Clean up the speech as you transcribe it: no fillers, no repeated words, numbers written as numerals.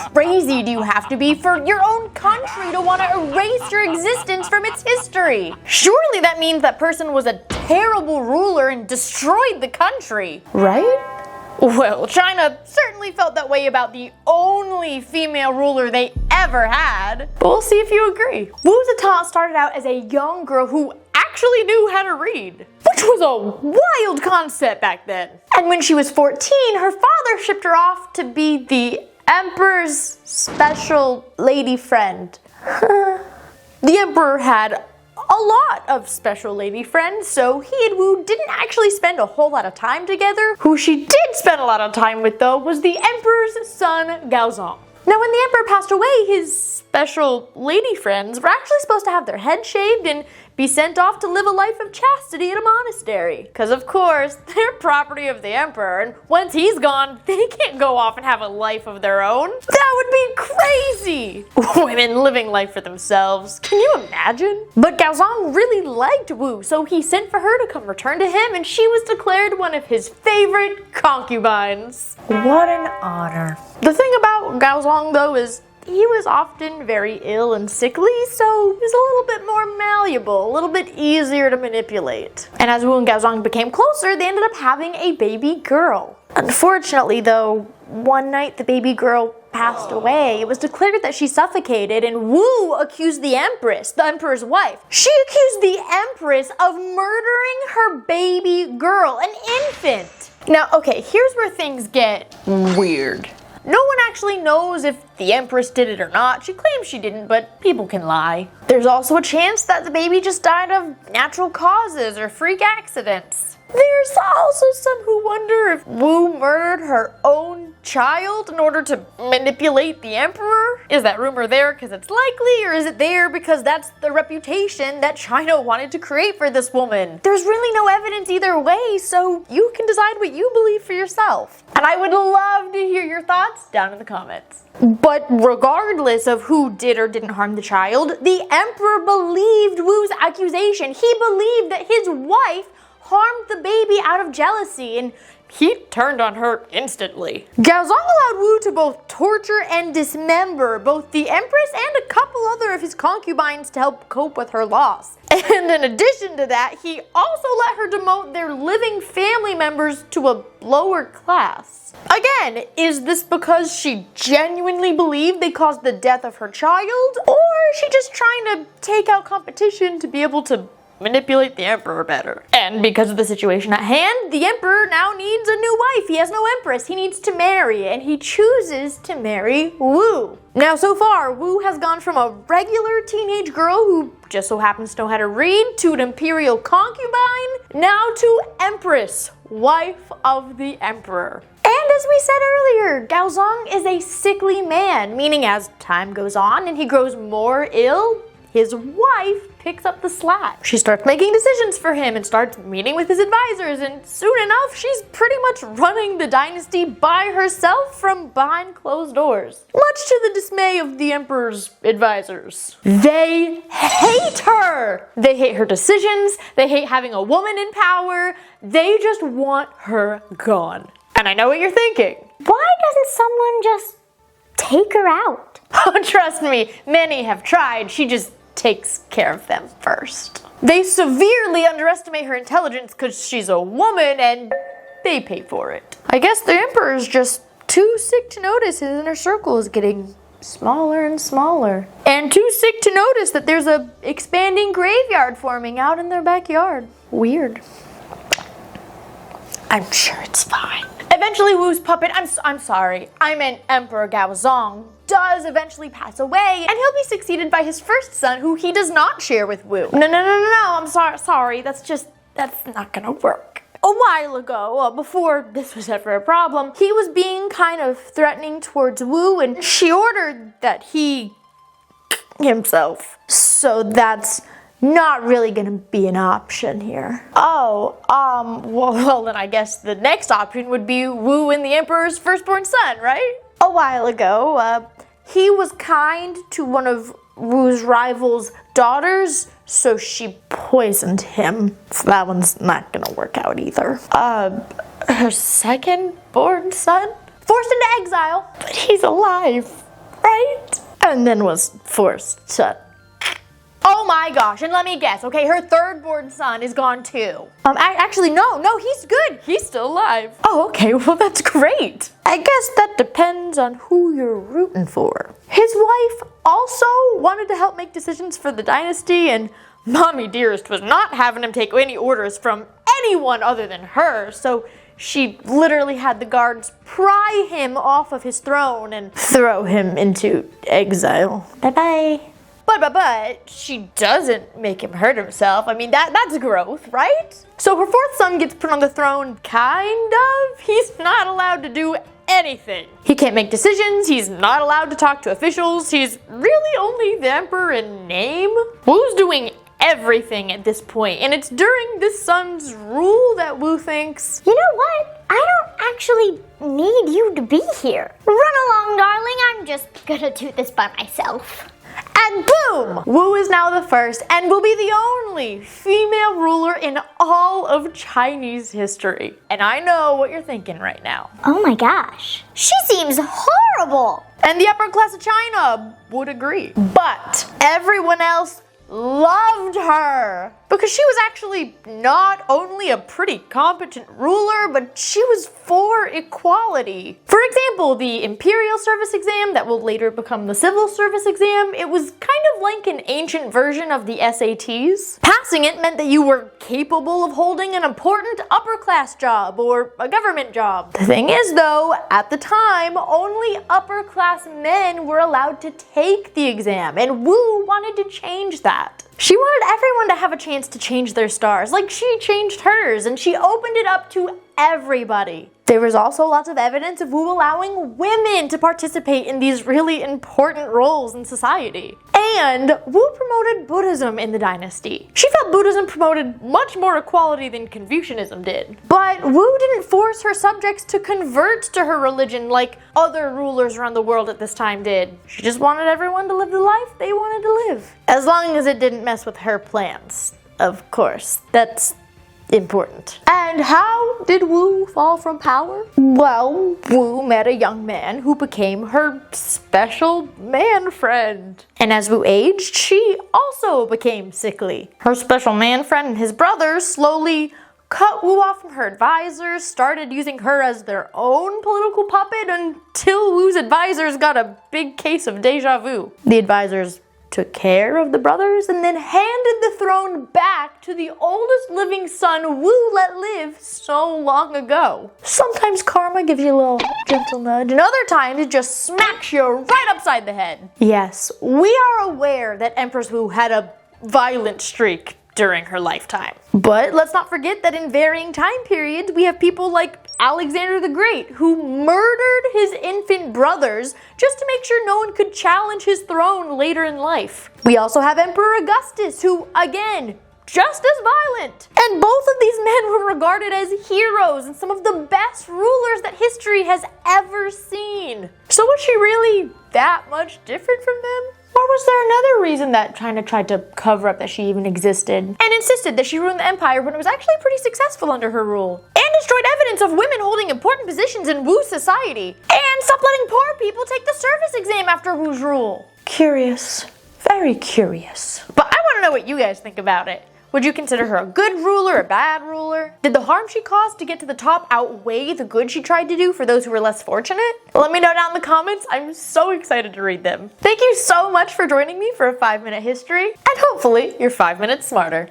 crazy do you have to be for your own country to want to erase your existence from its history? Surely that means that person was a terrible ruler and destroyed the country, right? Well, China certainly felt that way about the only female ruler they ever had. But we'll see if you agree. Wu Zetian started out as a young girl who actually knew how to read, which was a wild concept back then. And when she was 14, her father shipped her off to be the Emperor's special lady friend. The Emperor had a lot of special lady friends, so he and Wu didn't actually spend a whole lot of time together. Who she did spend a lot of time with, though, was the Emperor's son, Gaozong. Now, when the Emperor passed away, his special lady friends were actually supposed to have their heads shaved and be sent off to live a life of chastity in a monastery. Because, of course, they're property of the Emperor, and once he's gone, they can't go off and have a life of their own. That would be crazy! Women living life for themselves. Can you imagine? But Gaozong really liked Wu, so he sent for her to come return to him, and she was declared one of his favorite concubines. What an honor. The thing about Gaozong, though, is he was often very ill and sickly, so he was a little bit more malleable, a little bit easier to manipulate. And as Wu and Gaozong became closer, they ended up having a baby girl. Unfortunately, though, one night the baby girl passed away. It was declared that she suffocated, and Wu accused the Empress, the Emperor's wife. She accused the Empress of murdering her baby girl, an infant. Now, okay, here's where things get weird. No one actually knows if the Empress did it or not. She claims she didn't, but people can lie. There's also a chance that the baby just died of natural causes or freak accidents. There's also some who wonder if Wu murdered her own child in order to manipulate the Emperor. Is that rumor there because it's likely, or is it there because that's the reputation that China wanted to create for this woman? There's really no evidence either way, so you can decide what you believe for yourself. And I would love to hear your thoughts down in the comments. But regardless of who did or didn't harm the child, the Emperor believed Wu's accusation. He believed that his wife harmed the baby out of jealousy, and he turned on her instantly. Gaozong allowed Wu to both torture and dismember both the Empress and a couple other of his concubines to help cope with her loss. And in addition to that, he also let her demote their living family members to a lower class. Again, is this because she genuinely believed they caused the death of her child, or is she just trying to take out competition to be able to manipulate the Emperor better? And because of the situation at hand, the Emperor now needs a new wife. He has no Empress. He needs to marry, and he chooses to marry Wu. Now, so far, Wu has gone from a regular teenage girl who just so happens to know how to read to an imperial concubine, now to Empress, wife of the Emperor. And as we said earlier, Gaozong is a sickly man, meaning as time goes on and he grows more ill, his wife picks up the slack. She starts making decisions for him and starts meeting with his advisors, and soon enough, she's pretty much running the dynasty by herself from behind closed doors. Much to the dismay of the Emperor's advisors. They hate her! They hate her decisions, they hate having a woman in power, they just want her gone. And I know what you're thinking. Why doesn't someone just take her out? Oh, trust me, many have tried. She just takes care of them first. They severely underestimate her intelligence because she's a woman and they pay for it. I guess the Emperor's just too sick to notice his inner circle is getting smaller and smaller. And too sick to notice that there's a expanding graveyard forming out in their backyard. Weird. I'm sure it's fine. Eventually Wu's puppet, I'm sorry, I meant Emperor Gaozong, does eventually pass away, and he'll be succeeded by his first son, who he does not share with Wu. No, I'm sorry, that's not gonna work. A while ago, before this was ever a problem, he was being kind of threatening towards Wu, and she ordered that he himself. So that's not really gonna be an option here. Well then I guess the next option would be Wu and the Emperor's firstborn son, right? A while ago, he was kind to one of Wu's rival's daughters, so she poisoned him. So that one's not gonna work out either. Her second-born son? Forced into exile, but he's alive. right? And then was forced to... Oh my gosh, and let me guess, okay, her third-born son is gone too. Actually, no, he's good. He's still alive. Oh, okay, well, that's great. I guess that depends on who you're rooting for. His wife also wanted to help make decisions for the dynasty, and Mommy Dearest was not having him take any orders from anyone other than her, so she literally had the guards pry him off of his throne and throw him into exile. Bye-bye. But she doesn't make him hurt himself. I mean, that's growth, right? So her fourth son gets put on the throne, kind of. He's not allowed to do anything. He can't make decisions. He's not allowed to talk to officials. He's really only the emperor in name. Wu's doing everything at this point, and it's during this son's rule that Wu thinks, You know what? I don't actually need you to be here. Run along, darling. I'm just gonna do this by myself. and boom! Wu is now the first and will be the only female ruler in all of Chinese history. And I know what you're thinking right now. Oh my gosh. She seems horrible. And the upper class of China would agree. But everyone else loved her because she was actually not only a pretty competent ruler, but she was for equality. For example, the imperial service exam that will later become the civil service exam, it was kind of like an ancient version of the SATs. Passing it meant that you were capable of holding an important upper class job or a government job. The thing is though, at the time, only upper class men were allowed to take the exam, and Wu wanted to change that. She wanted everyone to have a chance to change their stars, like she changed hers, and she opened it up to everybody. There was also lots of evidence of Wu allowing women to participate in these really important roles in society. And Wu promoted Buddhism in the dynasty. She felt Buddhism promoted much more equality than Confucianism did. But Wu didn't force her subjects to convert to her religion like other rulers around the world at this time did. She just wanted everyone to live the life they wanted to live. As long as it didn't mess with her plans, of course. That's important. And how did Wu fall from power? Well, Wu met a young man who became her special man friend. And as Wu aged, she also became sickly. Her special man friend and his brothers slowly cut Wu off from her advisors, started using her as their own political puppet until Wu's advisors got a big case of deja vu. The advisors took care of the brothers and then handed the throne back to the oldest living son Wu let live so long ago. Sometimes karma gives you a little gentle nudge, and other times it just smacks you right upside the head. Yes, we are aware that Empress Wu had a violent streak during her lifetime. But let's not forget that in varying time periods, we have people like Alexander the Great, who murdered his infant brothers just to make sure no one could challenge his throne later in life. We also have Emperor Augustus, who, again, just as violent. And both of these men were regarded as heroes and some of the best rulers that history has ever seen. So was she really that much different from them? Or was there another reason that China tried to cover up that she even existed and insisted that she ruined the empire when it was actually pretty successful under her rule? And destroyed evidence of women holding important positions in Wu society? And stopped letting poor people take the service exam after Wu's rule? Curious. Very curious. But I want to know what you guys think about it. Would you consider her a good ruler, a bad ruler? Did the harm she caused to get to the top outweigh the good she tried to do for those who were less fortunate? Let me know down in the comments. I'm so excited to read them. Thank you so much for joining me for a 5-minute history, and hopefully you're 5 minutes smarter.